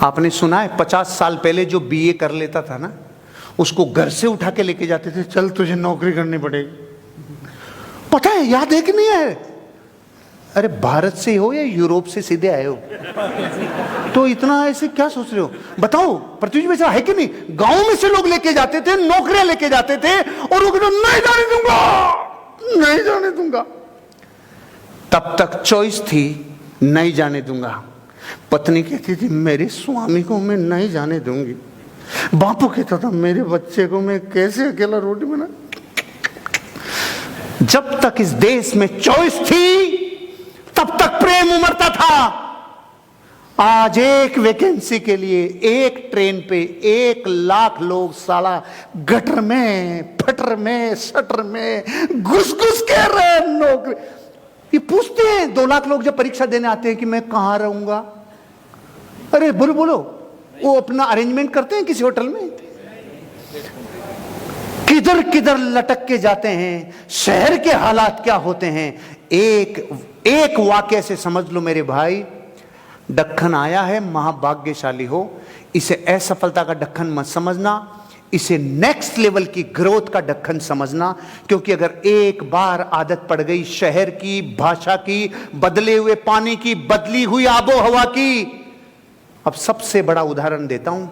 आपने सुना है 50 साल पहले जो बीए कर लेता था ना, उसको घर से उठा के लेके जाते थे, चल तुझे नौकरी करनी पड़ेगी। पता है, याद है कि नहीं है? अरे भारत से हो या यूरोप से सीधे आए हो, तो इतना ऐसे क्या सोच रहे हो? बताओ पृथ्वी में है कि नहीं? गांव में से लोग लेके जाते थे, नौकरियां लेके जाते थे, और वो कहते नहीं जाने दूंगा, नहीं जाने दूंगा। तब तक चॉइस थी, नहीं जाने दूंगा। पत्नी कहती थी मेरे स्वामी को मैं नहीं जाने दूंगी। बापू कहता था मेरे बच्चे को मैं कैसे अकेला रोटी बना। जब तक इस देश में चॉइस थी तब तक प्रेम उमड़ता था। आज एक वैकेंसी के लिए एक ट्रेन पे 1 लाख लोग साला गटर में, फटर में, शटर में घुस घुस के रहे नौकरी। ये पूछते हैं 2 लाख लोग जब परीक्षा देने आते हैं कि मैं कहां रहूंगा। अरे बोलो बोलो, वो अपना अरेंजमेंट करते हैं किसी होटल में। किधर किधर लटक के जाते हैं, शहर के हालात क्या होते हैं। एक वाक्य से समझ लो मेरे भाई, दक्खन आया है, महाभाग्यशाली हो। इसे असफलता का दक्खन मत समझना, इसे नेक्स्ट लेवल की ग्रोथ का दक्खन समझना। क्योंकि अगर एक बार आदत पड़ गई शहर की, भाषा की, बदले हुए पानी की, बदली हुई आबो हवा की। अब सबसे बड़ा उदाहरण देता हूं,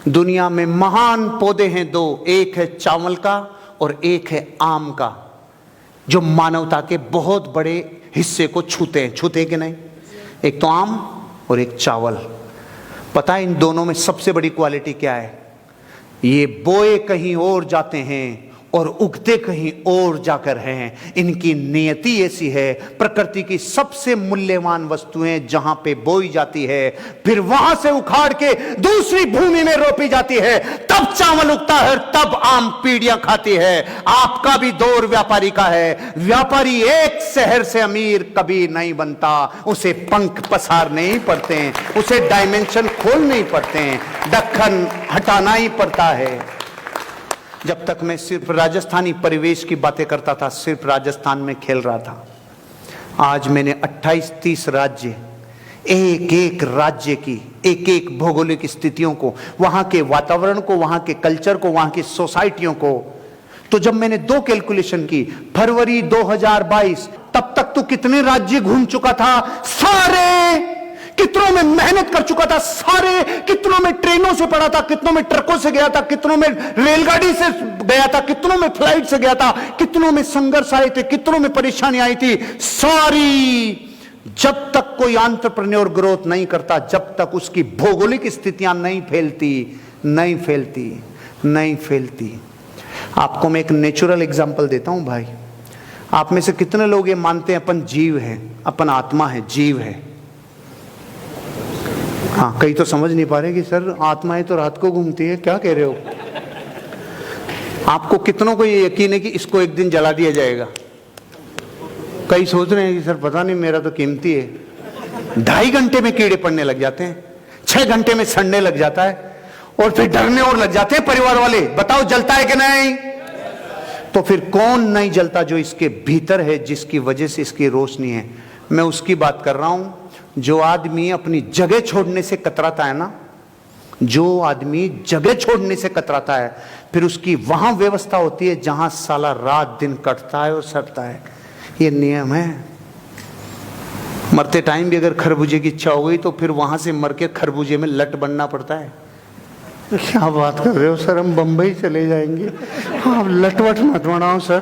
दुनिया में महान पौधे हैं 2, एक है चावल का और एक है आम का, जो मानवता के बहुत बड़े हिस्से को छूते हैं कि नहीं? एक तो आम और एक चावल। पता है इन दोनों में सबसे बड़ी क्वालिटी क्या है? ये बोए कहीं और जाते हैं और उगते कहीं और जाकर हैं। इनकी नियति ऐसी है, प्रकृति की सबसे मूल्यवान वस्तुएं जहां पे बोई जाती है, फिर वहां से उखाड़ के दूसरी भूमि में रोपी जाती है, तब चावल उगता है, तब आम पीढ़ियां खाती है। आपका भी दौर व्यापारी का है। व्यापारी एक शहर से अमीर कभी नहीं बनता, उसे पंख पसारने ही पड़ते हैं, उसे डायमेंशन खोलने ही पड़ते हैं, दक्खन हटाना ही पड़ता है। जब तक मैं सिर्फ राजस्थानी परिवेश की बातें करता था, सिर्फ राजस्थान में खेल रहा था, आज मैंने 28-30 राज्य, एक एक राज्य की एक एक भौगोलिक स्थितियों को, वहां के वातावरण को, वहां के कल्चर को, वहां की सोसाइटियों को, तो जब मैंने 2 कैलकुलेशन की, फरवरी 2022 तब तक तो कितने राज्य घूम चुका था, सारे कितनों में मेहनत कर चुका था, सारे कितनों में ट्रेनों से पड़ा था, कितनों में ट्रकों से गया था, कितनों में रेलगाड़ी से गया था, कितनों में फ्लाइट से गया था, कितनों में संघर्ष आए थे, कितनों में परेशानी आई थी, सारी। जब तक कोई एंटरप्रेन्योर ग्रोथ नहीं करता, जब तक उसकी भौगोलिक स्थितियां नहीं फैलती। आपको मैं एक नेचुरल एग्जांपल देता हूं भाई। आप में से कितने लोग ये मानते हैं अपन जीव है, अपन आत्मा है, जीव है? हाँ, कई तो समझ नहीं पा रहे कि सर आत्माएं तो रात को घूमती है, क्या कह रहे हो? आपको कितनों को ये यकीन है कि इसको एक दिन जला दिया जाएगा? कई सोच रहे हैं कि सर पता नहीं, मेरा तो कीमती है। 2.5 घंटे में कीड़े पड़ने लग जाते हैं, 6 घंटे में सड़ने लग जाता है, और फिर डरने और लग जाते हैं परिवार वाले। बताओ जलता है कि नहीं? तो फिर कौन नहीं जलता? जो इसके भीतर है, जिसकी वजह से इसकी रोशनी है। मैं उसकी बात कर रहा हूं। जो आदमी अपनी जगह छोड़ने से कतराता है ना, जो आदमी जगह छोड़ने से कतराता है, फिर उसकी वहां व्यवस्था होती है जहां साला रात दिन कटता है और सड़ता है। ये नियम है। मरते टाइम भी अगर खरबूजे की इच्छा हो गई तो फिर वहां से मर के खरबूजे में लट बनना पड़ता है। क्या बात कर रहे हो सर, हम बंबई चले जाएंगे, आप लटवट मत बनाओ सर।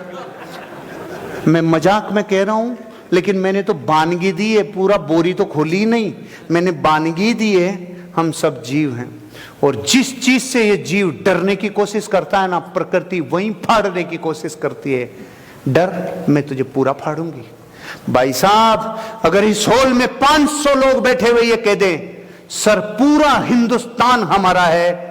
मैं मजाक में कह रहा हूं, लेकिन मैंने तो बानगी दी है, पूरा बोरी तो खोली ही नहीं, मैंने बानगी दी है। हम सब जीव हैं, और जिस चीज से ये जीव डरने की कोशिश करता है ना, प्रकृति वहीं फाड़ने की कोशिश करती है। डर, मैं तुझे पूरा फाड़ूंगी। भाई साहब, अगर इस हॉल में 500 लोग बैठे हुए ये कह दें सर पूरा हिंदुस्तान हमारा है,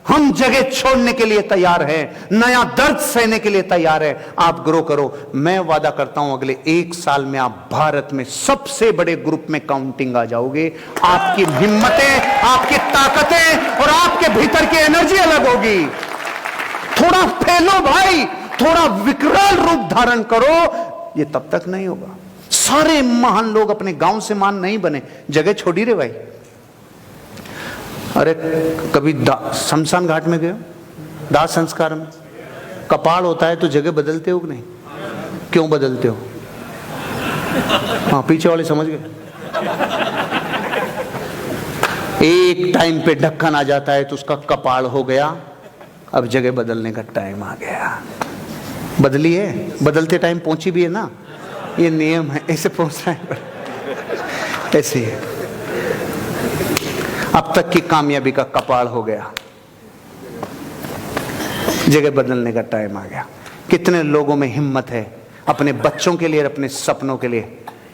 हम जगह छोड़ने के लिए तैयार हैं, नया दर्द सहने के लिए तैयार है, आप ग्रो करो, मैं वादा करता हूं अगले 1 साल में आप भारत में सबसे बड़े ग्रुप में काउंटिंग आ जाओगे। आपकी हिम्मतें, आपकी ताकतें और आपके भीतर की एनर्जी अलग होगी। थोड़ा फैलो भाई, थोड़ा विकराल रूप धारण करो। ये तब तक नहीं होगा। सारे महान लोग अपने गांव से महान नहीं बने, जगह छोड़ी रे भाई। अरे कभी शमशान घाट में गए हो? दाह संस्कार में कपाड़ होता है तो जगह बदलते हो कि नहीं? क्यों बदलते हो? हाँ, पीछे वाले समझ गए। एक टाइम पे ढक्कन आ जाता है तो उसका कपाड़ हो गया, अब जगह बदलने का टाइम आ गया। बदली है, बदलते टाइम पहुंची भी है ना, ये नियम है, ऐसे पहुंचना है, ऐसे है। अब तक की कामयाबी का कपाड़ हो गया, जगह बदलने का टाइम आ गया। कितने लोगों में हिम्मत है अपने बच्चों के लिए और अपने सपनों के लिए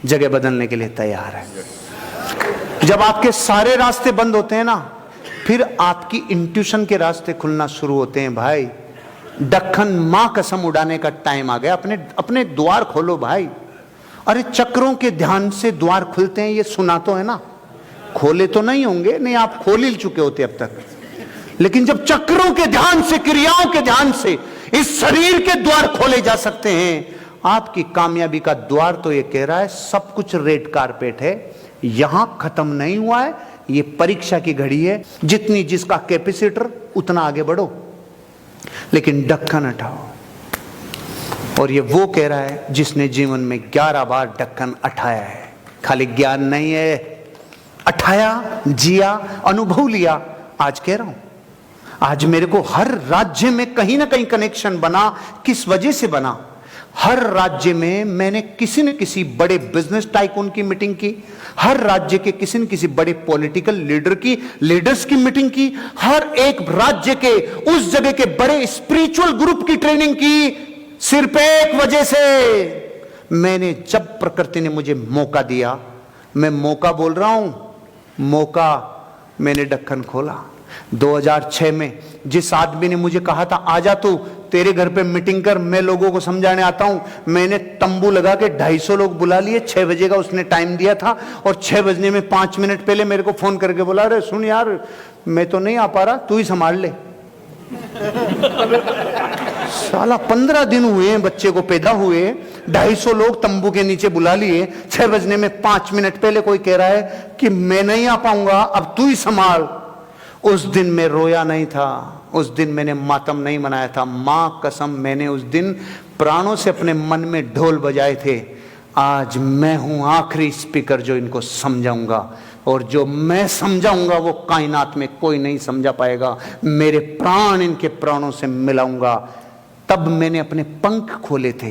जगह बदलने के लिए तैयार है। जब आपके सारे रास्ते बंद होते हैं ना, फिर आपकी इंट्यूशन के रास्ते खुलना शुरू होते हैं। भाई दक्खन मां कसम उड़ाने का टाइम आ गया, अपने अपने द्वार खोलो भाई। अरे चक्रों के ध्यान से द्वार खुलते हैं, ये सुना तो है ना, खोले तो नहीं होंगे, नहीं आप खोल ही चुके होते अब तक। लेकिन जब चक्रों के ध्यान से, क्रियाओं के ध्यान से इस शरीर के द्वार खोले जा सकते हैं, आपकी कामयाबी का द्वार तो ये कह रहा है सब कुछ रेड कारपेट है, यहां खत्म नहीं हुआ है, ये परीक्षा की घड़ी है, जितनी जिसका कैपेसिटर उतना आगे बढ़ो, लेकिन ढक्कन हटाओ। और ये वो कह रहा है जिसने जीवन में 11 बार ढक्कन उठाया है। खाली ज्ञान नहीं है, उठाया, जिया, अनुभव लिया। आज कह रहा हूं, आज मेरे को हर राज्य में कहीं ना कहीं कनेक्शन बना। किस वजह से बना? हर राज्य में मैंने किसी न किसी बड़े बिजनेस टाइकून की मीटिंग की, हर राज्य के किसी न किसी बड़े पॉलिटिकल लीडर्स की मीटिंग की, हर एक राज्य के उस जगह के बड़े स्पिरिचुअल ग्रुप की ट्रेनिंग की। सिर्फ एक वजह से, मैंने जब प्रकृति ने मुझे मौका दिया, मैं मौका बोल रहा हूं, मौका, मैंने ढक्कन खोला। 2006 में जिस आदमी ने मुझे कहा था आजा तू तेरे घर पे मीटिंग कर, मैं लोगों को समझाने आता हूं, मैंने तंबू लगा के 250 लोग बुला लिए। 6 बजे का उसने टाइम दिया था और 6 बजने में 5 मिनट पहले मेरे को फोन करके बोला, अरे सुन यार मैं तो नहीं आ पा रहा, तू ही संभाल ले। साला 15 दिन हुए हैं बच्चे को पैदा हुए, 250 लोग तंबू के नीचे बुला लिए, 6 बजने में 5 मिनट पहले कोई कह रहा है कि मैं नहीं आ पाऊंगा, अब तू ही संभाल। उस दिन मैं रोया नहीं था, उस दिन मैंने मातम नहीं मनाया था। मां कसम, मैंने उस दिन प्राणों से अपने मन में ढोल बजाए थे। आज मैं हूं आखिरी स्पीकर जो इनको समझाऊंगा, और जो मैं समझाऊंगा वो कायनात में कोई नहीं समझा पाएगा। मेरे प्राण इनके प्राणों से मिलाऊंगा। तब मैंने अपने पंख खोले थे,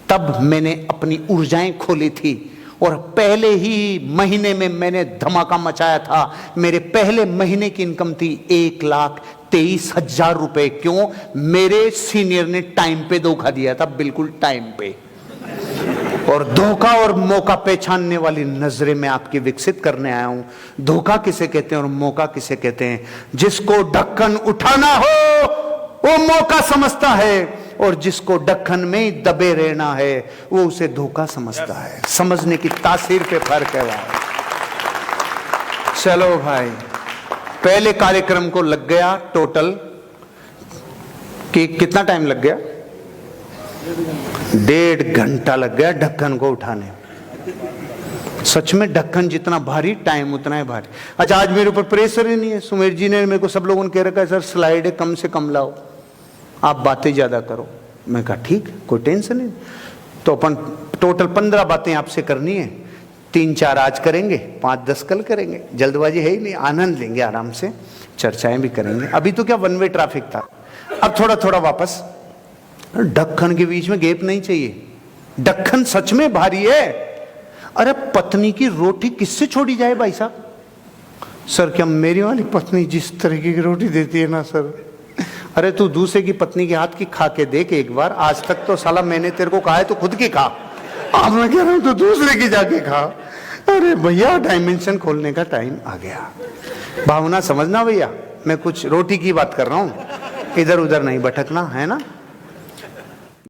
तब मैंने अपनी ऊर्जाएं खोली थी, और पहले ही महीने में मैंने धमाका मचाया था। मेरे पहले महीने की इनकम थी 1,23,000 रुपए। क्यों? मेरे सीनियर ने टाइम पे धोखा दिया था, बिल्कुल टाइम पे। और धोखा और मौका पहचानने वाली नजरें मैं आपकी विकसित करने आया हूं। धोखा किसे कहते हैं और मौका किसे कहते हैं? जिसको ढक्कन उठाना हो वो मौका समझता है, और जिसको ढक्कन में दबे रहना है वो उसे धोखा समझता है। समझने की तासीर पे फर्क है भाई। चलो भाई, पहले कार्यक्रम को लग गया टोटल कि कितना टाइम लग गया? 1.5 घंटा लग गया ढक्कन को उठाने। सच में ढक्कन जितना भारी, टाइम उतना ही भारी। अच्छा, आज मेरे ऊपर प्रेशर ही नहीं है। सुमेर जी ने मेरे को, सब लोगों ने कह रखा है सर स्लाइड कम से कम लाओ, आप बातें ज्यादा करो। मैं कहा ठीक, कोई टेंशन नहीं। तो अपन टोटल 15 बातें आपसे करनी है। 3-4 आज करेंगे, 5-10 कल करेंगे। जल्दबाजी है ही नहीं, आनंद लेंगे, आराम से चर्चाएं भी करेंगे। अभी तो क्या वन वे ट्रैफिक था, अब थोड़ा थोड़ा वापस। ढक्कन के बीच में गैप नहीं चाहिए। ढक्कन सच में भारी है। अरे पत्नी की रोटी किससे छोड़ी जाए भाई साहब? सर क्या मेरी वाली पत्नी जिस तरीके की रोटी देती है ना सर, अरे तू दूसरे की पत्नी के हाथ की खा के देख एक बार। आज तक तो साला मैंने तेरे को कहा है तो खुद की खा, अब मैं कह रहा हूं तो दूसरे की जाके खा। अरे भैया डायमेंशन खोलने का टाइम आ गया। भावना समझना भैया, मैं कुछ रोटी की बात कर रहा हूं, इधर उधर नहीं भटकना है ना।